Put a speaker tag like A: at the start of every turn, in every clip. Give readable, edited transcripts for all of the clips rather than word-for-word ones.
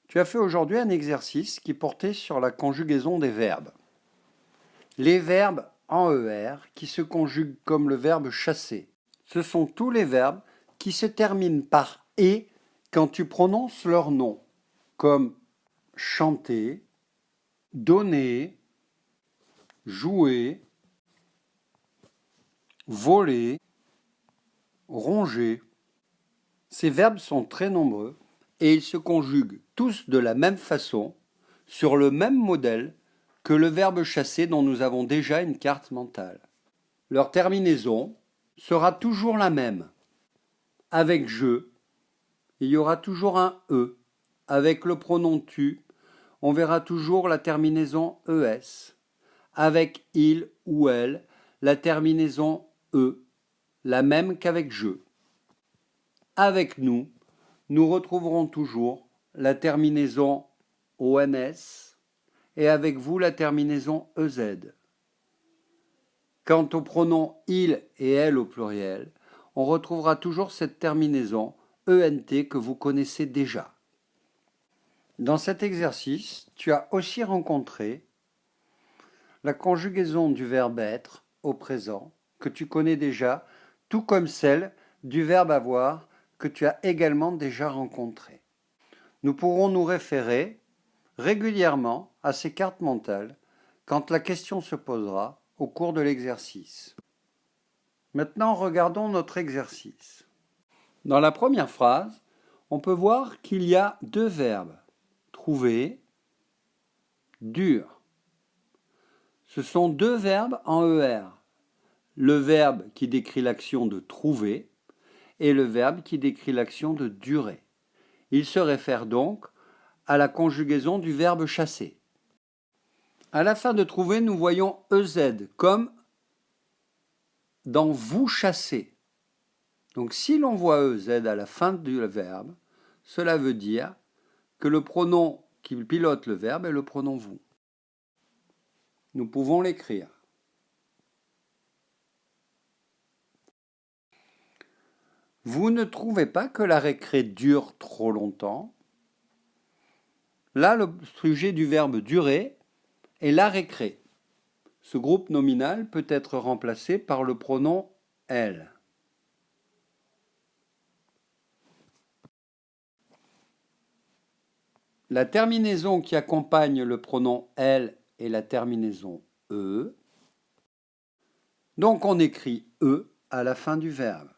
A: Tu as fait aujourd'hui un exercice qui portait sur la conjugaison des verbes. Les verbes en ER qui se conjuguent comme le verbe chasser. Ce sont tous les verbes qui se terminent par « et » quand tu prononces leur nom, comme chanter, donner, jouer, voler, ronger. Ces verbes sont très nombreux et ils se conjuguent tous de la même façon, sur le même modèle que le verbe chasser dont nous avons déjà une carte mentale. Leur terminaison sera toujours la même. Avec je, il y aura toujours un e. Avec le pronom tu, on verra toujours la terminaison es. Avec il ou elle, la terminaison e, la même qu'avec je. Avec nous, nous retrouverons toujours la terminaison ONS et avec vous la terminaison EZ. Quant au pronom il et elle au pluriel, on retrouvera toujours cette terminaison ENT que vous connaissez déjà. Dans cet exercice, tu as aussi rencontré la conjugaison du verbe être au présent que tu connais déjà, tout comme celle du verbe avoir que tu as également déjà rencontré. Nous pourrons nous référer régulièrement à ces cartes mentales quand la question se posera au cours de l'exercice. Maintenant, regardons notre exercice. Dans la première phrase, on peut voir qu'il y a deux verbes, trouver, dur. Ce sont deux verbes en ER. Le verbe qui décrit l'action de trouver et le verbe qui décrit l'action de durer. Il se réfère donc à la conjugaison du verbe chasser. À la fin de trouver, nous voyons EZ comme dans vous chassez. Donc si l'on voit EZ à la fin du verbe, cela veut dire que le pronom qui pilote le verbe est le pronom vous. Nous pouvons l'écrire. Vous ne trouvez pas que la récré dure trop longtemps? Là, le sujet du verbe durer est la récré. Ce groupe nominal peut être remplacé par le pronom elle. La terminaison qui accompagne le pronom elle est la terminaison e. Donc on écrit e à la fin du verbe.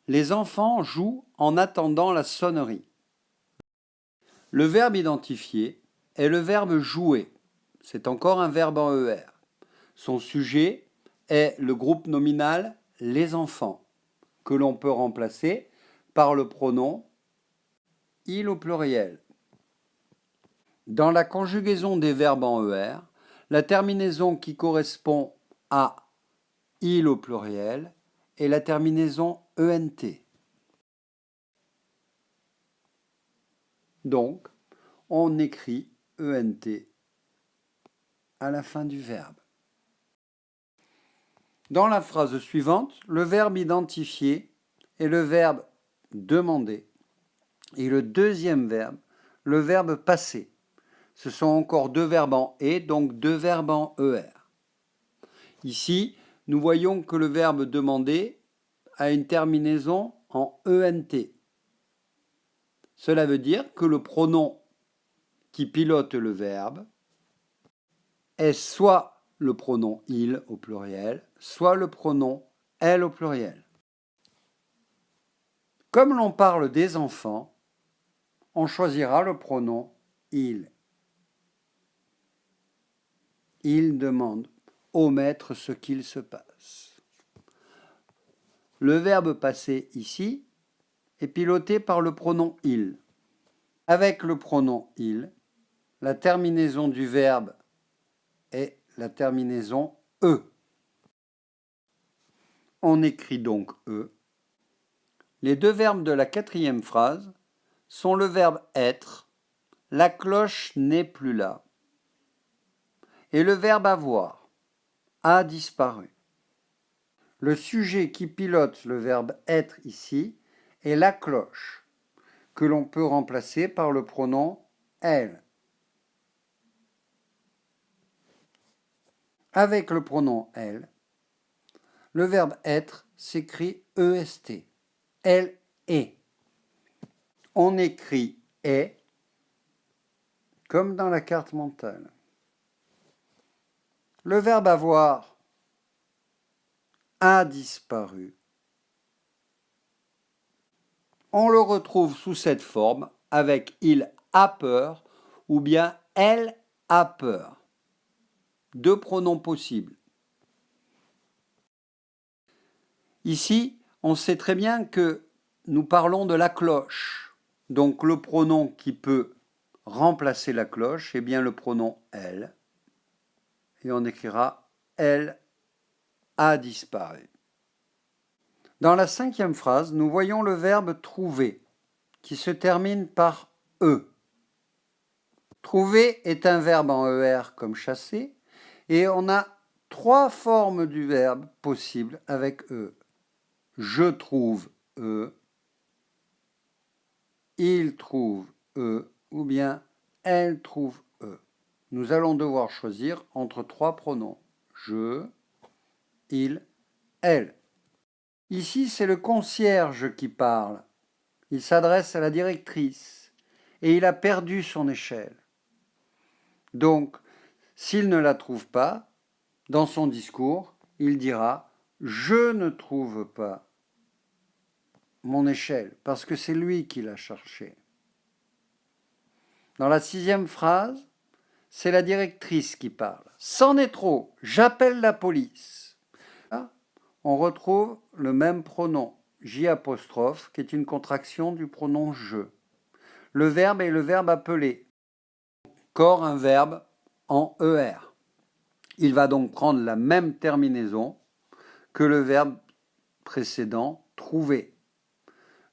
A: Les enfants jouent en attendant la sonnerie. Le verbe identifié est le verbe jouer. C'est encore un verbe en ER. Son sujet est le groupe nominal les enfants, que l'on peut remplacer par le pronom il au pluriel. Dans la conjugaison des verbes en ER, la terminaison qui correspond à il au pluriel est la terminaison ENT. Donc, on écrit ENT à la fin du verbe. Dans la phrase suivante, le verbe identifié est le verbe demander et le deuxième verbe, le verbe passer. Ce sont encore deux verbes en et, donc deux verbes en ER. Ici, nous voyons que le verbe demander a une terminaison en ENT. Cela veut dire que le pronom qui pilote le verbe est soit le pronom il au pluriel, soit le pronom elle au pluriel. Comme l'on parle des enfants, on choisira le pronom il. Il demande au maître ce qu'il se passe. Le verbe passer ici est piloté par le pronom il. Avec le pronom il, la terminaison du verbe est la terminaison e. On écrit donc e. Les deux verbes de la quatrième phrase sont le verbe être, la cloche n'est plus là, et le verbe avoir a disparu. Le sujet qui pilote le verbe être ici est la cloche. que l'on peut remplacer par le pronom elle. Avec le pronom elle, le verbe être s'écrit EST. Elle est. On écrit est comme dans la carte mentale. Le verbe avoir a disparu. On le retrouve sous cette forme avec il a peur ou bien elle a peur. Deux pronoms possibles. Ici, on sait très bien que nous parlons de la cloche. Donc le pronom qui peut remplacer la cloche est bien le pronom elle. Et on écrira elle a disparu. Dans la 5e phrase, nous voyons le verbe trouver qui se termine par e. Trouver est un verbe en ER comme chasser et on a 3 formes du verbe possibles avec e. Je trouve e, il trouve e ou bien elle trouve e. Nous allons devoir choisir entre 3 pronoms. Je, il, elle. Ici, c'est le concierge qui parle. Il s'adresse à la directrice et il a perdu son échelle. Donc, s'il ne la trouve pas, dans son discours, il dira « Je ne trouve pas mon échelle » parce que c'est lui qui l'a cherchée. Dans la 6e phrase, c'est la directrice qui parle. « C'en est trop, j'appelle la police ». Là, on retrouve le même pronom, J', qui est une contraction du pronom « je ». Le verbe est le verbe appeler. Encore un verbe en ER. Il va donc prendre la même terminaison que le verbe précédent, trouver.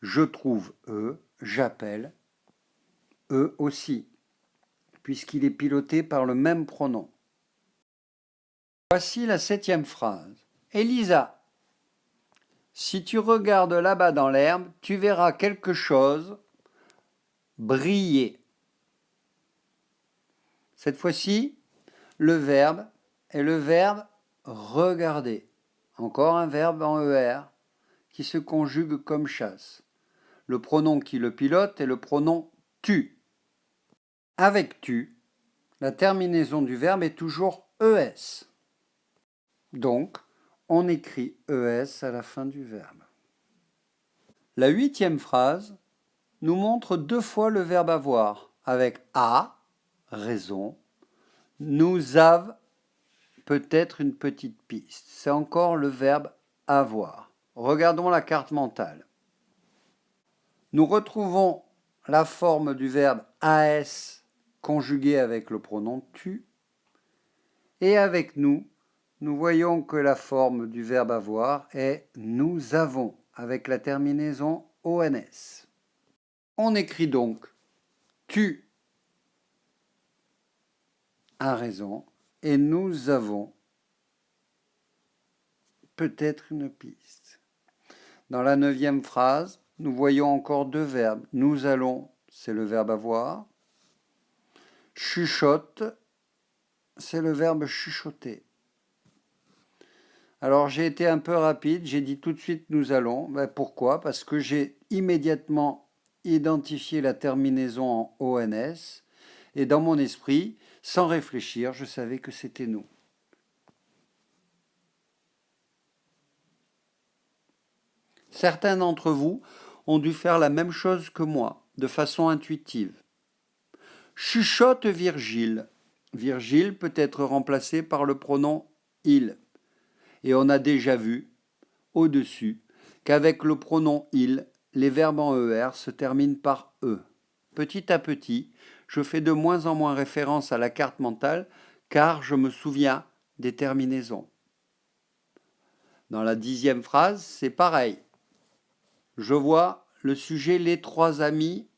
A: Je trouve eux, j'appelle eux aussi, puisqu'il est piloté par le même pronom. Voici la 7e phrase. Elisa, si tu regardes là-bas dans l'herbe, tu verras quelque chose briller. Cette fois-ci, le verbe est le verbe regarder. Encore un verbe en ER qui se conjugue comme chasse. Le pronom qui le pilote est le pronom tu. Avec tu, la terminaison du verbe est toujours ES. Donc, on écrit ES à la fin du verbe. La 8e phrase nous montre 2 fois le verbe avoir, avec a, raison, nous avons peut-être une petite piste. C'est encore le verbe avoir. Regardons la carte mentale. Nous retrouvons la forme du verbe as conjugué avec le pronom tu. Et avec nous, nous voyons que la forme du verbe avoir est nous avons avec la terminaison ONS. On écrit donc tu as raison et nous avons peut-être une piste. Dans la 9e phrase, nous voyons encore 2 verbes. Nous allons, c'est le verbe avoir. Chuchote, c'est le verbe chuchoter. Alors j'ai été un peu rapide, j'ai dit tout de suite nous allons. Pourquoi? Parce que j'ai immédiatement identifié la terminaison en ONS et dans mon esprit, sans réfléchir, je savais que c'était nous. Certains d'entre vous ont dû faire la même chose que moi, de façon intuitive. Chuchote Virgile. Virgile peut être remplacé par le pronom il. Et on a déjà vu, au-dessus, qu'avec le pronom il, les verbes en ER se terminent par E. Petit à petit, je fais de moins en moins référence à la carte mentale car je me souviens des terminaisons. Dans la 10e phrase, c'est pareil. Je vois le sujet les 3 amis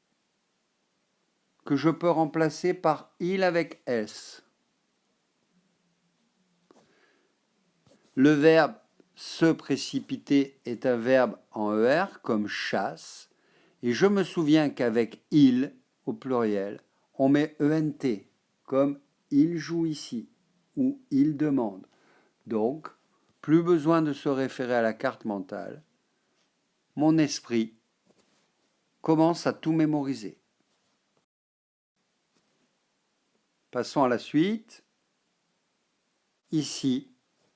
A: que je peux remplacer par il avec S. Le verbe se précipiter est un verbe en ER comme chasse Et je me souviens qu'avec il, au pluriel, on met ENT, comme il joue ici, ou il demande. Donc, plus besoin de se référer à la carte mentale. Mon esprit commence à tout mémoriser. Passons à la suite. Ici,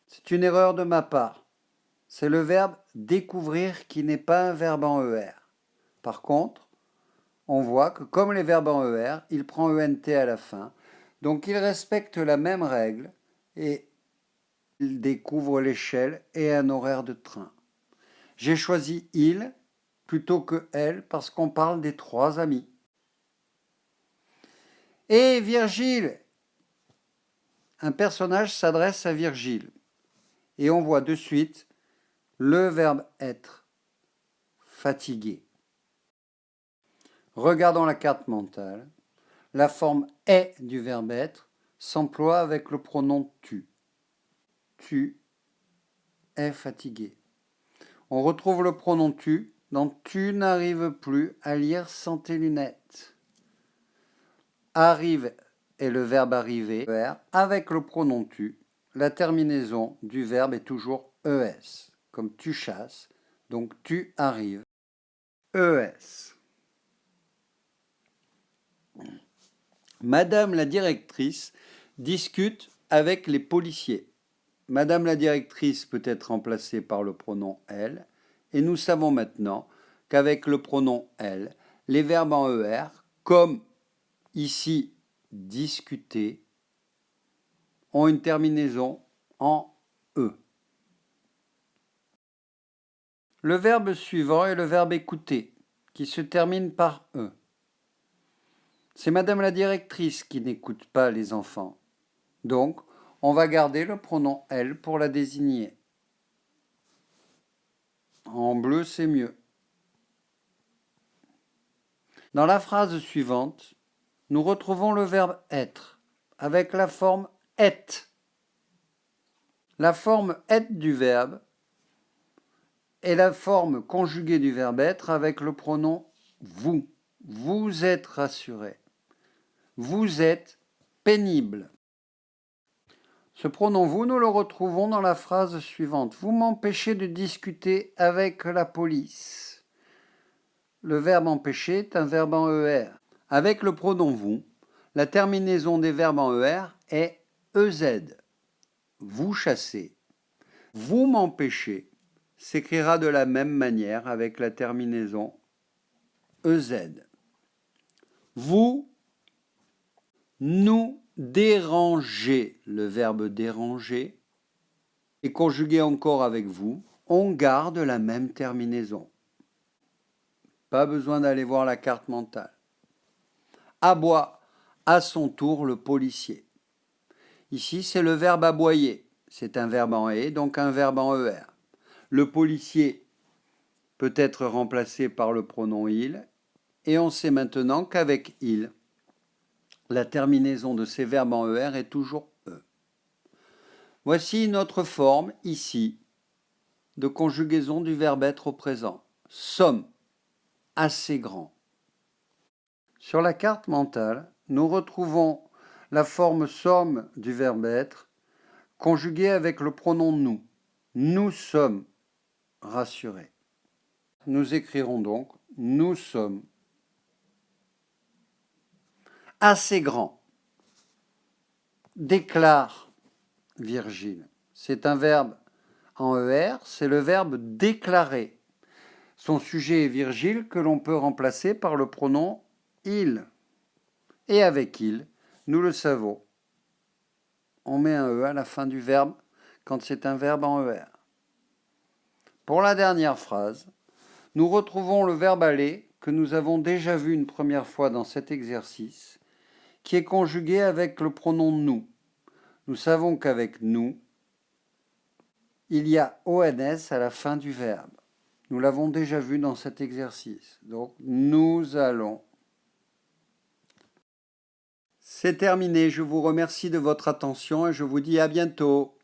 A: c'est une erreur de ma part. C'est le verbe découvrir qui n'est pas un verbe en ER. Par contre, on voit que comme les verbes en ER, il prend ENT à la fin. Donc il respecte la même règle et il découvre l'échelle et un horaire de train. J'ai choisi il plutôt que elle parce qu'on parle des 3 amis. Et Virgile, un personnage s'adresse à Virgile. Et on voit de suite le verbe être, fatigué. Regardons la carte mentale. La forme est du verbe être s'emploie avec le pronom tu. Tu es fatigué. On retrouve le pronom tu dans tu n'arrives plus à lire sans tes lunettes. Arrive est le verbe arriver avec le pronom tu. La terminaison du verbe est toujours es, comme tu chasses, donc tu arrives. Es. Madame la directrice discute avec les policiers. Madame la directrice peut être remplacée par le pronom elle, et nous savons maintenant qu'avec le pronom elle, les verbes en ER, comme ici discuter, ont une terminaison en E. Le verbe suivant est le verbe écouter, qui se termine par E. C'est Madame la directrice qui n'écoute pas les enfants. Donc, on va garder le pronom elle pour la désigner. En bleu, c'est mieux. Dans la phrase suivante, nous retrouvons le verbe être avec la forme est. La forme être du verbe est la forme conjuguée du verbe être avec le pronom vous. Vous êtes rassuré. Vous êtes pénible. Ce pronom vous, nous le retrouvons dans la phrase suivante. Vous m'empêchez de discuter avec la police. Le verbe empêcher est un verbe en ER. Avec le pronom vous, la terminaison des verbes en ER est EZ. Vous chassez. Vous m'empêchez s'écrira de la même manière avec la terminaison EZ. Vous nous dérangez. Le verbe déranger est conjugué encore avec vous. On garde la même terminaison. Pas besoin d'aller voir la carte mentale. Aboie à son tour le policier. Ici, c'est le verbe aboyer. C'est un verbe en et, donc un verbe en ER. Le policier peut être remplacé par le pronom il, et on sait maintenant qu'avec il, la terminaison de ces verbes en ER est toujours E. Voici une autre forme, ici, de conjugaison du verbe être au présent. Sommes assez grands. Sur la carte mentale, nous retrouvons la forme somme du verbe être conjuguée avec le pronom nous. Nous sommes rassurés. Nous écrirons donc nous sommes assez grands. Déclare Virgile. C'est un verbe en ER, c'est le verbe déclarer. Son sujet est Virgile que l'on peut remplacer par le pronom il. Et avec il, nous le savons, on met un E à la fin du verbe quand c'est un verbe en ER. Pour la dernière phrase, nous retrouvons le verbe aller que nous avons déjà vu une première fois dans cet exercice, qui est conjugué avec le pronom nous. Nous savons qu'avec nous, il y a ONS à la fin du verbe. Nous l'avons déjà vu dans cet exercice. Donc, nous allons. C'est terminé. Je vous remercie de votre attention et je vous dis à bientôt.